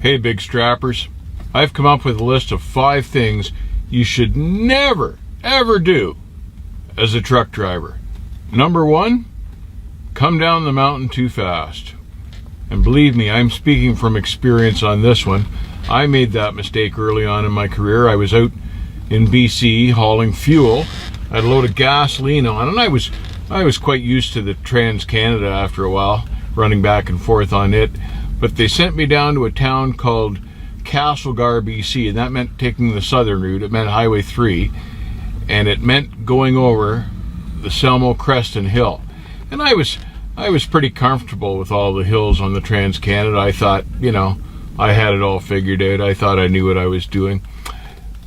Hey, big strappers. I've come up with a list of 5 things you should never, ever do as a truck driver. Number 1, come down the mountain too fast. And believe me, I'm speaking from experience on this one. I made that mistake early on in my career. I was out in BC hauling fuel. I had a load of gasoline on, and I was quite used to the Trans-Canada after a while, running back and forth on it. But they sent me down to a town called Castlegar, BC, and that meant taking the southern route. It meant Highway 3, and it meant going over the Selmo-Creston Hill. And I was pretty comfortable with all the hills on the Trans-Canada. I thought, I had it all figured out. I thought I knew what I was doing.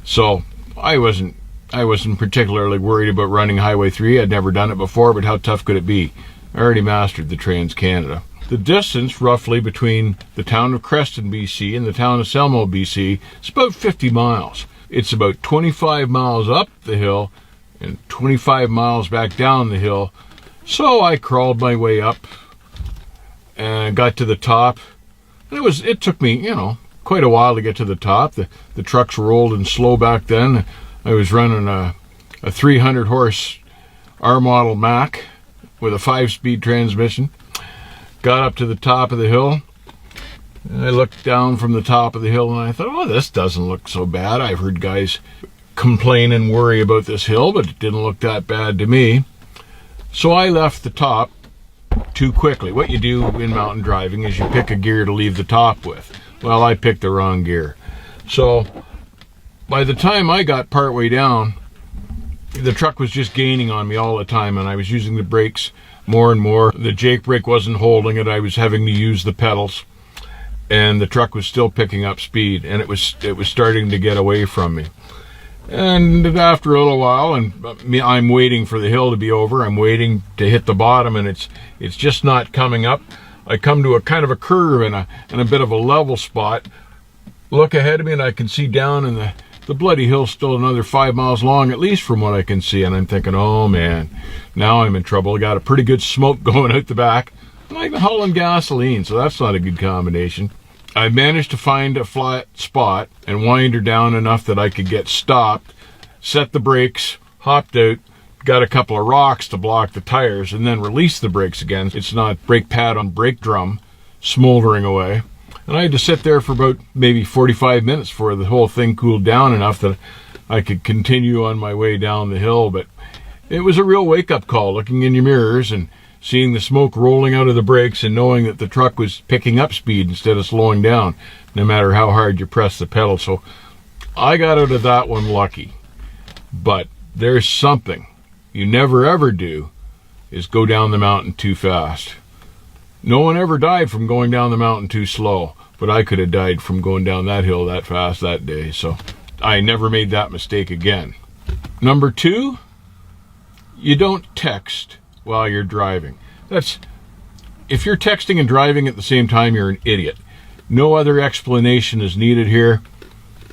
So I wasn't particularly worried about running Highway 3. I'd never done it before, but how tough could it be? I already mastered the Trans-Canada. The distance roughly between the town of Creston, BC and the town of Selmo, BC is about 50 miles. It's about 25 miles up the hill and 25 miles back down the hill. So I crawled my way up and got to the top. And it took me, quite a while to get to the top. The trucks were old and slow back then. I was running a 300 horse R model Mack with a 5-speed transmission. Got up to the top of the hill. And I looked down from the top of the hill and I thought, oh, this doesn't look so bad. I've heard guys complain and worry about this hill, but it didn't look that bad to me. So I left the top too quickly. What you do in mountain driving is you pick a gear to leave the top with. Well, I picked the wrong gear. So by the time I got partway down, the truck was just gaining on me all the time, and I was using the brakes more and more. The Jake brake wasn't holding it. I was having to use the pedals, and the truck was still picking up speed, and it was starting to get away from me. And after a little while, and I'm waiting for the hill to be over, I'm waiting to hit the bottom, and it's just not coming up. I come to a kind of a curve and a bit of a level spot. Look ahead of me, and I can see down, and the bloody hill's still another 5 miles long, at least from what I can see. And I'm thinking, oh man, now I'm in trouble. I got a pretty good smoke going out the back. And I'm hauling gasoline, so that's not a good combination. I managed to find a flat spot and wind her down enough that I could get stopped, set the brakes, hopped out, got a couple of rocks to block the tires, and then released the brakes again. It's not brake pad on brake drum smoldering away. And I had to sit there for about maybe 45 minutes before the whole thing cooled down enough that I could continue on my way down the hill. But it was a real wake-up call, looking in your mirrors and seeing the smoke rolling out of the brakes and knowing that the truck was picking up speed instead of slowing down, no matter how hard you press the pedal. So I got out of that one lucky. But there's something you never ever do, is go down the mountain too fast. No one ever died from going down the mountain too slow, but I could have died from going down that hill that fast that day. So I never made that mistake again. Number 2, you don't text while you're driving. If you're texting and driving at the same time, you're an idiot. No other explanation is needed here.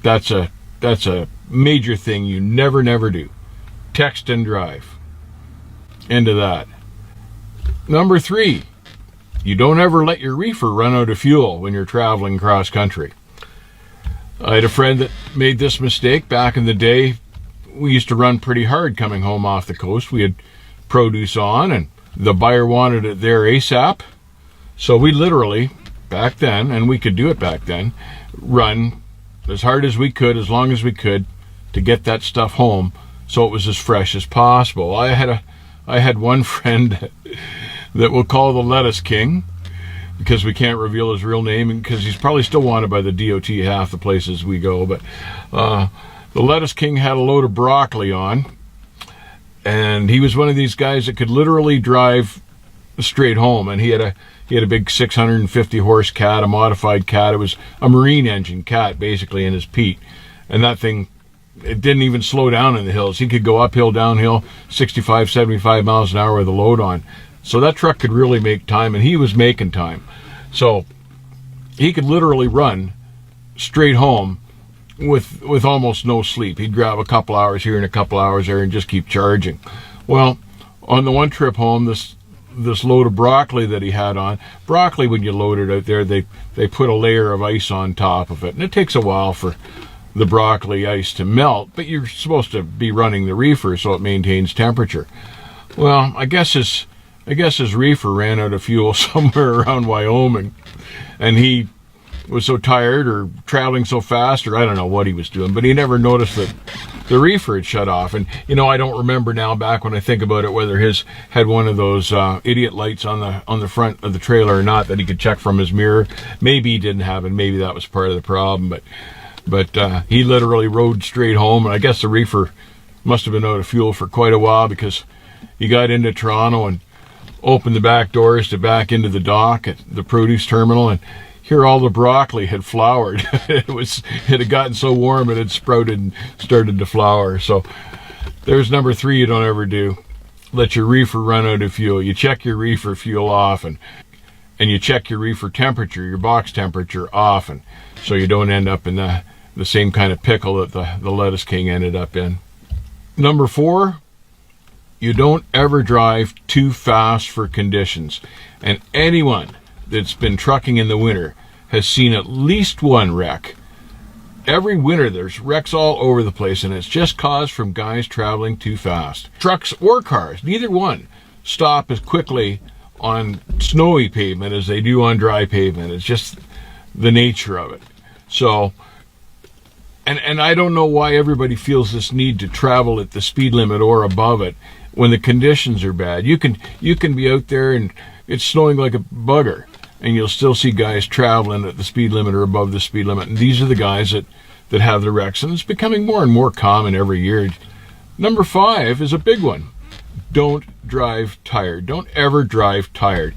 That's a major thing you never do. Text and drive. End of that. Number 3, you don't ever let your reefer run out of fuel when you're traveling cross country. I had a friend that made this mistake back in the day. We used to run pretty hard coming home off the coast. We had produce on, and the buyer wanted it there ASAP. So we literally, back then, and we could do it back then, run as hard as we could, as long as we could, to get that stuff home so it was as fresh as possible. I had one friend that we'll call the Lettuce King, because we can't reveal his real name, because he's probably still wanted by the DOT half the places we go. But the Lettuce King had a load of broccoli on, and he was one of these guys that could literally drive straight home. And he had a big 650 horse cat, a modified cat. It was a marine engine cat, basically, in his Pete. And that thing, it didn't even slow down in the hills. He could go uphill, downhill, 65, 75 miles an hour with a load on. So that truck could really make time, and he was making time. So he could literally run straight home with almost no sleep. He'd grab a couple hours here and a couple hours there and just keep charging. Well, on the one trip home, this load of broccoli that he had on. Broccoli, when you load it out there, they put a layer of ice on top of it, and it takes a while for the broccoli ice to melt, but you're supposed to be running the reefer so it maintains temperature. Well, I guess his reefer ran out of fuel somewhere around Wyoming, and he was so tired or traveling so fast, or I don't know what he was doing, but he never noticed that the reefer had shut off. And I don't remember now, back when I think about it, whether his had one of those idiot lights on the front of the trailer or not that he could check from his mirror. Maybe he didn't have it. Maybe that was part of the problem. But he literally rode straight home, and I guess the reefer must have been out of fuel for quite a while, because he got into Toronto and opened the back doors to back into the dock at the produce terminal, and here all the broccoli had flowered. It had gotten so warm it had sprouted and started to flower. So there's number 3 you don't ever do. Let your reefer run out of fuel. You check your reefer fuel often, and you check your reefer temperature, your box temperature often, so you don't end up in the same kind of pickle that the Lettuce King ended up in. Number 4, you don't ever drive too fast for conditions. And anyone that's been trucking in the winter has seen at least one wreck. Every winter there's wrecks all over the place, and it's just caused from guys traveling too fast. Trucks or cars, neither one, stop as quickly on snowy pavement as they do on dry pavement. It's just the nature of it. So, and I don't know why everybody feels this need to travel at the speed limit or above it when the conditions are bad. You can be out there and it's snowing like a bugger, and you'll still see guys traveling at the speed limit or above the speed limit. And these are the guys that have the wrecks, and it's becoming more and more common every year. Number 5 is a big one. Don't drive tired. Don't ever drive tired.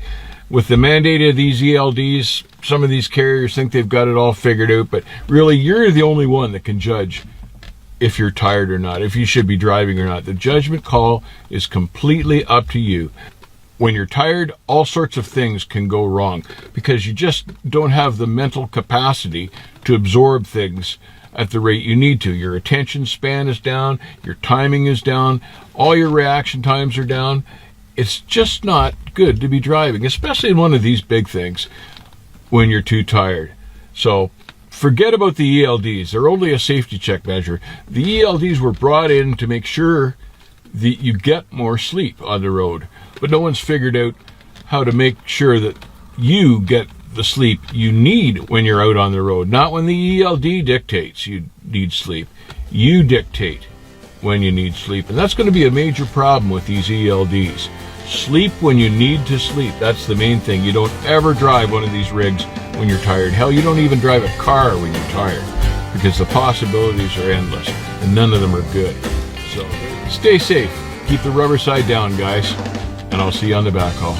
With the mandate of these ELDs, some of these carriers think they've got it all figured out, but really you're the only one that can judge if you're tired or not, if you should be driving or not. The judgment call is completely up to you. When you're tired, all sorts of things can go wrong because you just don't have the mental capacity to absorb things at the rate you need to. Your attention span is down, your timing is down, all your reaction times are down. It's just not good to be driving, especially in one of these big things, when you're too tired. So forget about the ELDs. They're only a safety check measure. The ELDs were brought in to make sure that you get more sleep on the road, but no one's figured out how to make sure that you get the sleep you need when you're out on the road. Not when the ELD dictates you need sleep. You dictate when you need sleep, and that's going to be a major problem with these ELDs. Sleep when you need to sleep. That's the main thing. You don't ever drive one of these rigs when you're tired. Hell, you don't even drive a car when you're tired, because the possibilities are endless and none of them are good. So stay safe. Keep the rubber side down, guys, and I'll see you on the backhaul.